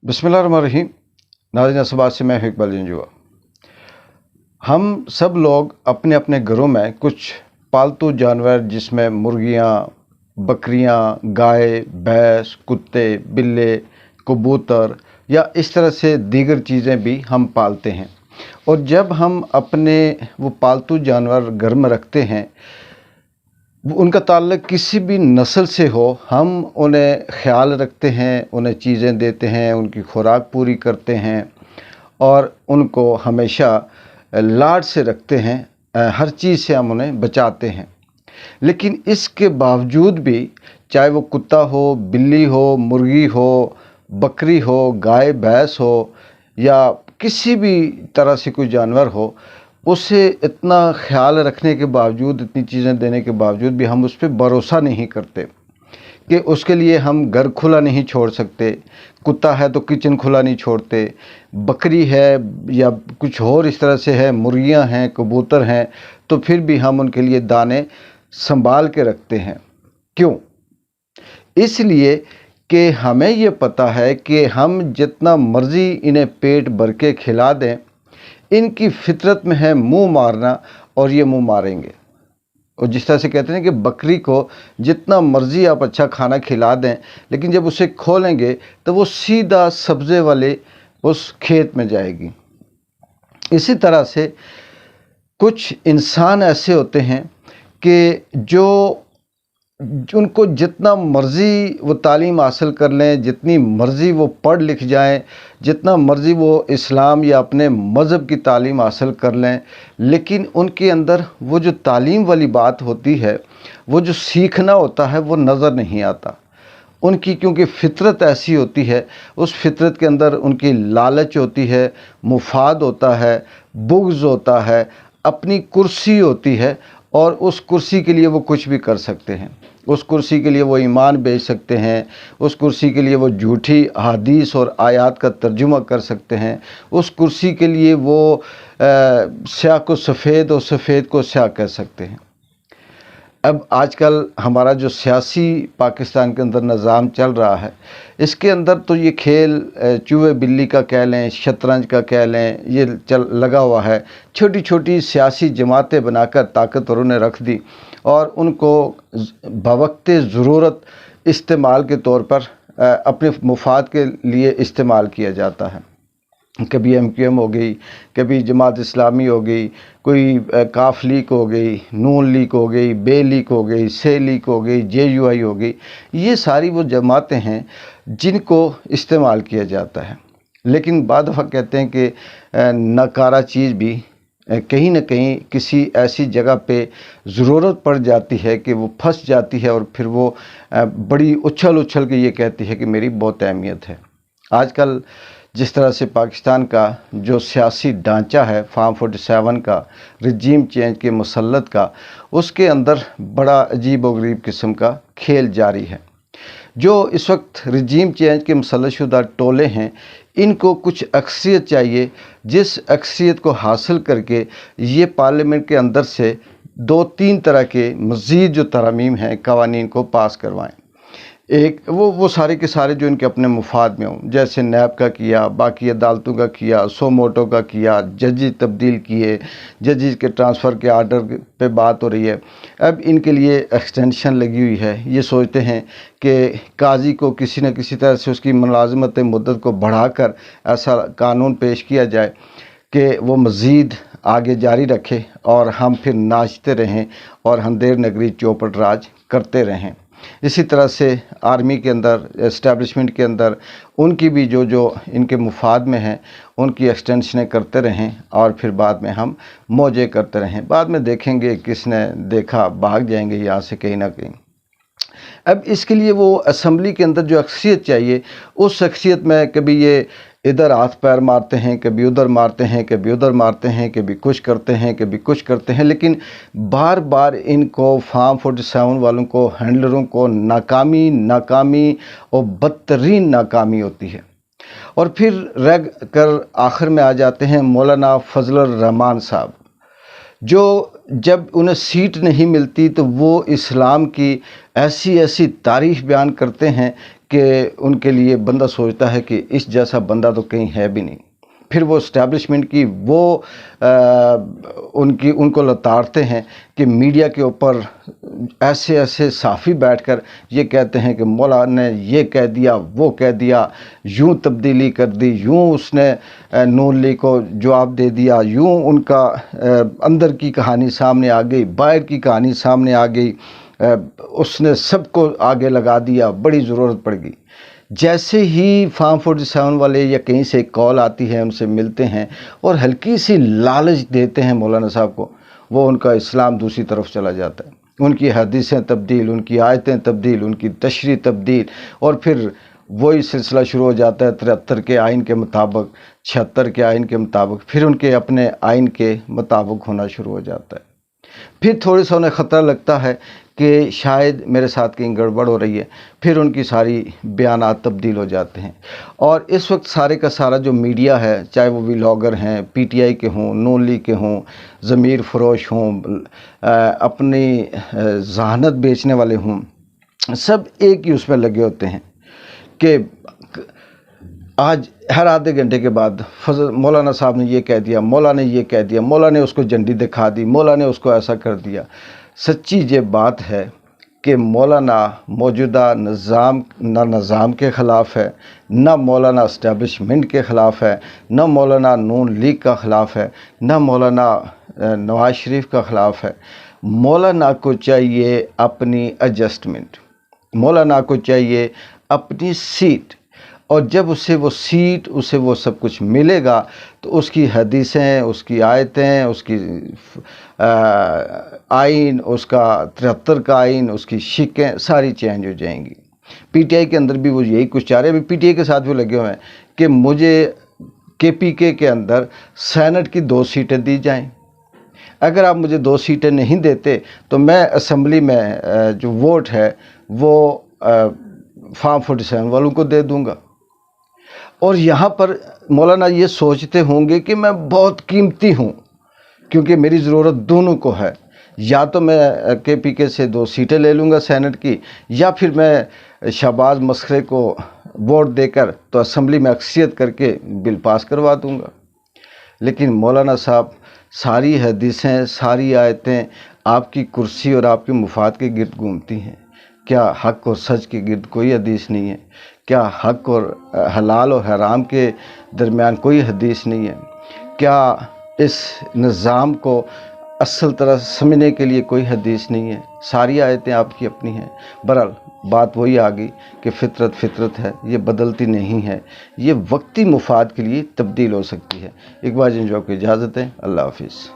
बिस्मिल्लाहिर्रहमानिर्रहीम। नाज़रीन असबात से मैं इकबाल जंजुआ। हम सब लोग अपने अपने घरों में कुछ पालतू जानवर जिसमें मुर्गियाँ, बकरियाँ, गाय, भैंस, कुत्ते, बिल्ले, कबूतर या इस तरह से दीगर चीज़ें भी हम पालते हैं। और जब हम अपने वो पालतू जानवर घर में रखते हैं, उनका ताल्लुक़ किसी भी नस्ल से हो, हम उन्हें ख़्याल रखते हैं, उन्हें चीज़ें देते हैं, उनकी खुराक पूरी करते हैं और उनको हमेशा लाड से रखते हैं। हर चीज़ से हम उन्हें बचाते हैं। लेकिन इसके बावजूद भी चाहे वो कुत्ता हो, बिल्ली हो, मुर्गी हो, बकरी हो, गाय भैंस हो या किसी भी तरह से कोई जानवर हो, उसे इतना ख़्याल रखने के बावजूद, इतनी चीज़ें देने के बावजूद भी हम उस पर भरोसा नहीं करते कि उसके लिए हम घर खुला नहीं छोड़ सकते। कुत्ता है तो किचन खुला नहीं छोड़ते, बकरी है या कुछ और इस तरह से है, मुर्गियां हैं, कबूतर हैं, तो फिर भी हम उनके लिए दाने संभाल के रखते हैं। क्यों? इसलिए कि हमें ये पता है कि हम जितना मर्ज़ी इन्हें पेट भर के खिला दें, इनकी फितरत में है मुंह मारना और ये मुंह मारेंगे। और जिस तरह से कहते हैं कि बकरी को जितना मर्ज़ी आप अच्छा खाना खिला दें, लेकिन जब उसे खोलेंगे तो वो सीधा सब्ज़े वाले उस खेत में जाएगी। इसी तरह से कुछ इंसान ऐसे होते हैं कि जो उनको जितना मर्ज़ी वो तालीम हासिल कर लें, जितनी मर्ज़ी वो पढ़ लिख जाएं, जितना मर्ज़ी वो इस्लाम या अपने मज़हब की तालीम हासिल कर लें, लेकिन उनके अंदर वो जो तालीम वाली बात होती है, वो जो सीखना होता है, वो नज़र नहीं आता उनकी। क्योंकि फ़ितरत ऐसी होती है, उस फ़ितरत के अंदर उनकी लालच होती है, मुफाद होता है, बुग़्ज़ होता है, अपनी कुर्सी होती है और उस कुर्सी के लिए वो कुछ भी कर सकते हैं। उस कुर्सी के लिए वो ईमान बेच सकते हैं, उस कुर्सी के लिए वो झूठी हदीस और आयत का तर्जुमा कर सकते हैं, उस कुर्सी के लिए वो स्याह को सफ़ेद और सफ़ेद को स्याह कह सकते हैं। अब आजकल हमारा जो सियासी पाकिस्तान के अंदर निज़ाम चल रहा है, इसके अंदर तो ये खेल चूहे बिल्ली का कह लें, शतरंज का कह लें, ये लगा हुआ है। छोटी छोटी सियासी जमातें बनाकर ताकतवरों ने रख दी और उनको बवक्ते ज़रूरत इस्तेमाल के तौर पर अपने मुफाद के लिए इस्तेमाल किया जाता है। कभी MQM हो गई, कभी जमात इस्लामी हो गई, कोई काफ लीग हो गई, नून लीग हो गई, बे लीग हो गई, से लीग हो गई, JUI हो गई। ये सारी वो जमातें हैं जिनको इस्तेमाल किया जाता है। लेकिन बाद दफ़ा कहते हैं कि नकारा चीज़ भी कहीं ना कहीं किसी ऐसी जगह पे ज़रूरत पड़ जाती है कि वो फंस जाती है और फिर वो बड़ी उछल उछल के ये कहती है कि मेरी बहुत अहमियत है। आजकल जिस तरह से पाकिस्तान का जो सियासी ढांचा है, फार्म 47 का, रजीम चेंज के मुसल्लत का, उसके अंदर बड़ा अजीब व गरीब किस्म का खेल जारी है। जो इस वक्त रजीम चेंज के मुसल्लत शुदा टोले हैं, इनको कुछ अक्सरियत चाहिए, जिस अक्सरियत को हासिल करके ये पार्लियामेंट के अंदर से 2-3 तरह के मज़ीद जो तरमीम हैं कवानीन को पास करवाएं। एक वो सारे के सारे जो इनके अपने मुफाद में हों, जैसे नैब का किया, बाकी अदालतों का किया, सोमोटो का किया, जजेस तब्दील किए, जजेस के ट्रांसफ़र के आर्डर पे बात हो रही है। अब इनके लिए एक्सटेंशन लगी हुई है। ये सोचते हैं कि काजी को किसी न किसी तरह से उसकी मुलाज़मत मुद्दत को बढ़ाकर ऐसा कानून पेश किया जाए कि वो मज़ीद आगे जारी रखे और हम फिर नाचते रहें और अंधेर नगरी चौपट राज करते रहें। इसी तरह से आर्मी के अंदर, एस्टेब्लिशमेंट के अंदर उनकी भी जो इनके मुफाद में हैं, उनकी एक्सटेंशनें करते रहें और फिर बाद में हम मौजे करते रहें। बाद में देखेंगे, किसने देखा, भाग जाएंगे यहाँ से कहीं ना कहीं। अब इसके लिए वो असम्बली के अंदर जो अक्सरियत चाहिए, उस अक्सरियत में कभी ये इधर हाथ पैर मारते हैं, कभी उधर मारते हैं, कभी उधर मारते हैं, कभी कुछ करते हैं, कभी कुछ करते हैं, लेकिन बार बार इनको फार्म 47 वालों को, हैंडलरों को नाकामी और बदतरीन नाकामी होती है। और फिर रह कर आखिर में आ जाते हैं मौलाना फजलुर रहमान साहब, जो जब उन्हें सीट नहीं मिलती तो वो इस्लाम की ऐसी तारीफ़ बयान करते हैं کہ ان کے لیے بندہ سوچتا ہے کہ اس جیسا بندہ تو کہیں ہے بھی نہیں. پھر وہ اسٹیبلشمنٹ کی وہ ان کو لتاڑتے ہیں کہ میڈیا کے اوپر ایسے ایسے صحافی بیٹھ کر یہ کہتے ہیں کہ مولا نے یہ کہہ دیا، وہ کہہ دیا، یوں تبدیلی کر دی، یوں اس نے نون لیگ کو جواب دے دیا، یوں ان کا اندر کی کہانی سامنے آ گئی، باہر کی کہانی سامنے آ گئی، اس نے سب کو آگے لگا دیا، بڑی ضرورت پڑ گئی. جیسے ہی فارم 47 والے یا کہیں سے ایک کال آتی ہے، ان سے ملتے ہیں اور ہلکی سی لالچ دیتے ہیں مولانا صاحب کو، وہ ان کا اسلام دوسری طرف چلا جاتا ہے. ان کی حدیثیں تبدیل، ان کی آیتیں تبدیل، ان کی تشریح تبدیل، اور پھر وہی سلسلہ شروع ہو جاتا ہے 73 کے آئین کے مطابق، 76 کے آئین کے مطابق، پھر ان کے اپنے آئین کے مطابق ہونا شروع ہو جاتا ہے. پھر تھوڑی سا انہیں خطرہ لگتا ہے کہ شاید میرے ساتھ کہیں گڑبڑ ہو رہی ہے، پھر ان کی ساری بیانات تبدیل ہو جاتے ہیں. اور اس وقت سارے کا سارا جو میڈیا ہے، چاہے وہ ولاگر ہیں، پی ٹی آئی کے ہوں، نون لیگ کے ہوں، ضمیر فروش ہوں، اپنی ذہانت بیچنے والے ہوں، سب ایک ہی اس میں لگے ہوتے ہیں کہ آج ہر آدھے گھنٹے کے بعد مولانا صاحب نے یہ کہہ دیا، مولا نے یہ کہہ دیا، مولا نے اس کو جھنڈی دکھا دی، مولا نے اس کو ایسا کر دیا. سچی یہ بات ہے کہ مولانا موجودہ نظام کے خلاف ہے، نہ مولانا اسٹیبلشمنٹ کے خلاف ہے، نہ مولانا نون لیگ کا خلاف ہے، نہ مولانا نواز شریف کا خلاف ہے. مولانا کو چاہیے اپنی ایڈجسٹمنٹ، مولانا کو چاہیے اپنی سیٹ، اور جب اسے وہ سیٹ، اسے وہ سب کچھ ملے گا تو اس کی حدیثیں، اس کی آیتیں، اس کی آئین، اس کا 73 کا آئین، اس کی شکیں ساری چینج ہو جائیں گی. پی ٹی آئی کے اندر بھی وہ یہی کچھ چاہ رہے ہیں. ابھی پی ٹی آئی کے ساتھ بھی لگے ہوئے ہیں کہ مجھے کے پی کے اندر سینٹ کی 2 سیٹیں دی جائیں. اگر آپ مجھے 2 سیٹیں نہیں دیتے تو میں اسمبلی میں جو ووٹ ہے وہ فارم 47 والوں کو دے دوں گا. اور یہاں پر مولانا یہ سوچتے ہوں گے کہ میں بہت قیمتی ہوں کیونکہ میری ضرورت دونوں کو ہے، یا تو میں کے پی کے سے 2 سیٹیں لے لوں گا سینٹ کی، یا پھر میں شہباز مسخرے کو ووٹ دے کر تو اسمبلی میں اکثریت کر کے بل پاس کروا دوں گا. لیکن مولانا صاحب ساری حدیثیں، ساری آیتیں آپ کی کرسی اور آپ کے مفاد کے گرد گھومتی ہیں. کیا حق اور سچ کے گرد کوئی حدیث نہیں ہے؟ کیا حق اور حلال اور حرام کے درمیان کوئی حدیث نہیں ہے؟ کیا اس نظام کو اصل طرح سمجھنے کے لیے کوئی حدیث نہیں ہے؟ ساری آیتیں آپ کی اپنی ہیں. بہرحال بات وہی آ گئی کہ فطرت فطرت ہے، یہ بدلتی نہیں ہے، یہ وقتی مفاد کے لیے تبدیل ہو سکتی ہے. ایک بار جن جو آپ کو اجازت ہے، اللہ حافظ.